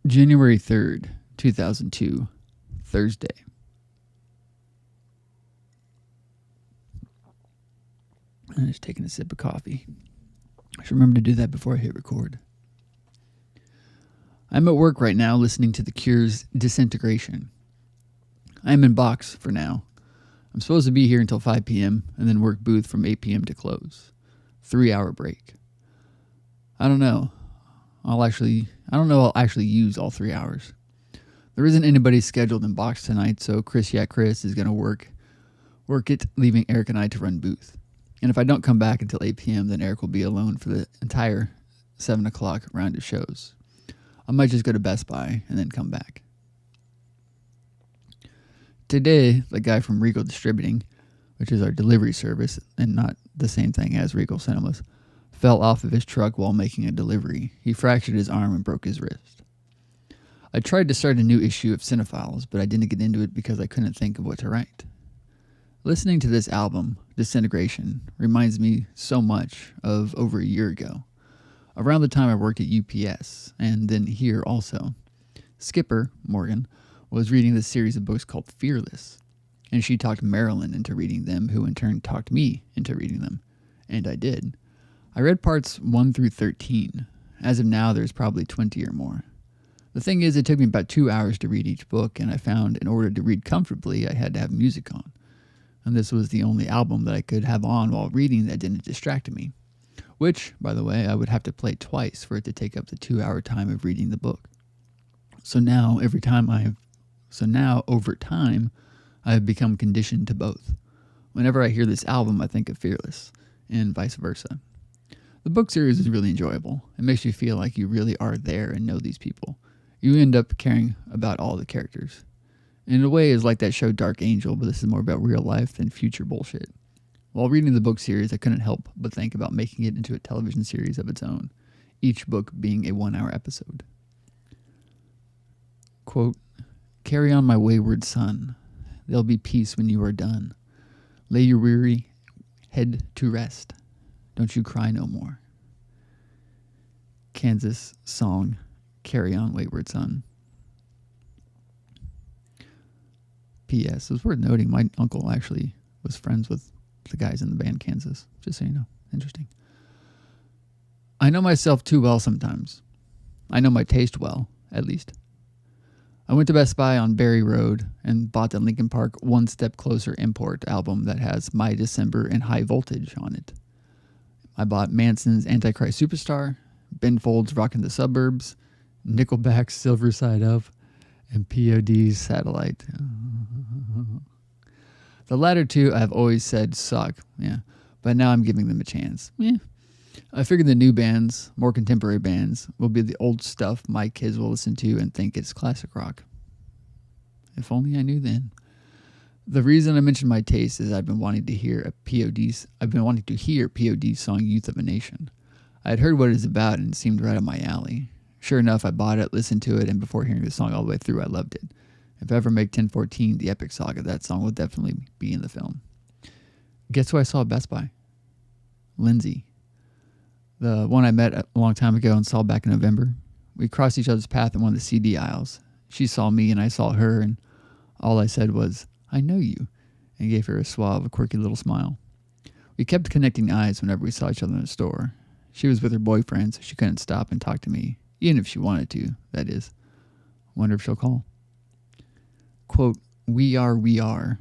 January 3rd, 2002, Thursday. I'm just taking a sip of coffee. I should remember to do that before I hit record. I'm at work right now listening to The Cure's Disintegration. I'm in box for now. I'm supposed to be here until 5 p.m. and then work booth from 8 p.m. to close. 3-hour break. I don't know. I'll actually use all 3 hours. There isn't anybody scheduled in box tonight, so Chris is going to work it, leaving Eric and I to run booth. And if I don't come back until 8 p.m., then Eric will be alone for the entire 7 o'clock round of shows. I might just go to Best Buy and then come back. Today, the guy from Regal Distributing, which is our delivery service and not the same thing as Regal Cinemas, fell off of his truck while making a delivery. He fractured his arm and broke his wrist. I tried to start a new issue of Cinephiles, but I didn't get into it because I couldn't think of what to write. Listening to this album, Disintegration, reminds me so much of over a year ago, around the time I worked at UPS, and then here also. Skipper, Morgan, was reading this series of books called Fearless, and she talked Marilyn into reading them, who in turn talked me into reading them, and I did. I read parts 1 through 13. As of now, there's probably 20 or more. The thing is, it took me about 2 hours to read each book, and I found in order to read comfortably, I had to have music on. And this was the only album that I could have on while reading that didn't distract me. Which, by the way, I would have to play twice for it to take up the 2-hour time of reading the book. So now, over time, I have become conditioned to both. Whenever I hear this album, I think of Fearless, and vice versa. The book series is really enjoyable. It makes you feel like you really are there and know these people. You end up caring about all the characters. In a way, it's like that show Dark Angel, but this is more about real life than future bullshit. While reading the book series, I couldn't help but think about making it into a television series of its own, each book being a 1-hour episode. Quote, "Carry on, my wayward son. There'll be peace when you are done. Lay your weary head to rest. Don't you cry no more." Kansas song, "Carry On, Wayward Son." P.S. It was worth noting my uncle actually was friends with the guys in the band Kansas. Just so you know. Interesting. I know myself too well sometimes. I know my taste well, at least. I went to Best Buy on Berry Road and bought the Linkin Park One Step Closer import album that has My December and High Voltage on it. I bought Manson's Antichrist Superstar, Ben Folds Rockin' the Suburbs, Nickelback's Silver Side Up, and POD's Satellite. The latter two I've always said suck, but now I'm giving them a chance. I figured the new bands, more contemporary bands, will be the old stuff my kids will listen to and think it's classic rock. If only I knew then. The reason I mentioned my taste is I've been wanting to hear POD's song Youth of a Nation. I had heard what it is about and it seemed right up my alley. Sure enough, I bought it, listened to it, and before hearing the song all the way through, I loved it. If I ever make 1014 the epic saga, that song will definitely be in the film. Guess who I saw at Best Buy? Lindsay. The one I met a long time ago and saw back in November. We crossed each other's path in one of the CD aisles. She saw me and I saw her, and all I said was, "I know you," and gave her a suave, quirky little smile. We kept connecting eyes whenever we saw each other in the store. She was with her boyfriend, so she couldn't stop and talk to me, even if she wanted to, that is. Wonder if she'll call. Quote, we are,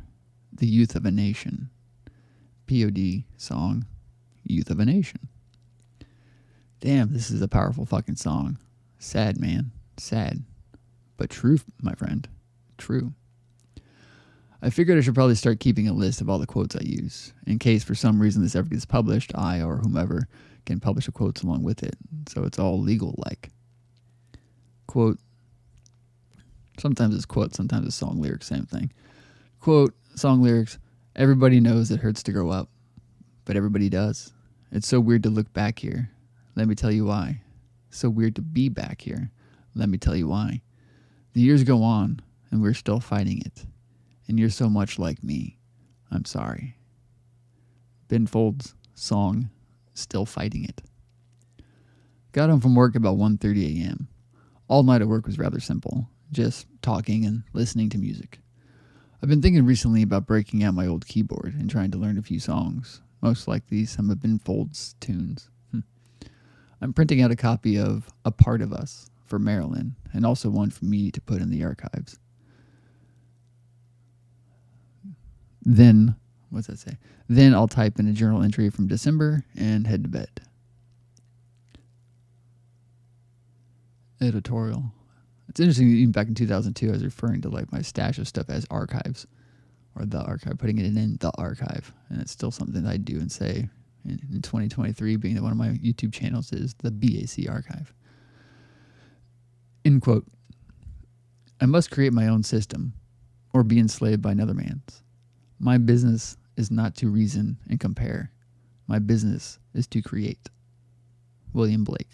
the youth of a nation." POD song, Youth of a Nation. Damn, this is a powerful fucking song. Sad, man. Sad. But true, my friend. True. I figured I should probably start keeping a list of all the quotes I use. In case for some reason this ever gets published, I or whomever can publish the quotes along with it. So it's all legal-like. Quote. Sometimes it's quote, sometimes it's song lyrics, same thing. Quote, song lyrics. "Everybody knows it hurts to grow up, but everybody does. It's so weird to look back here. Let me tell you why. So weird to be back here. Let me tell you why. The years go on, and we're still fighting it. And you're so much like me. I'm sorry." Ben Folds' song, Still Fighting It. Got home from work about 1:30 a.m. All night at work was rather simple, just talking and listening to music. I've been thinking recently about breaking out my old keyboard and trying to learn a few songs, most likely some of Ben Folds' tunes. I'm printing out a copy of A Part of Us for Marilyn, and also one for me to put in the archives. Then, what's that say? Then I'll type in a journal entry from December and head to bed. Editorial. It's interesting, even back in 2002, I was referring to like my stash of stuff as archives, or the archive, putting it in the archive. And it's still something that I do and say in 2023, being that one of my YouTube channels is the BAC archive. End quote. I must create my own system or be enslaved by another man's. My business is not to reason and compare. My business is to create. William Blake.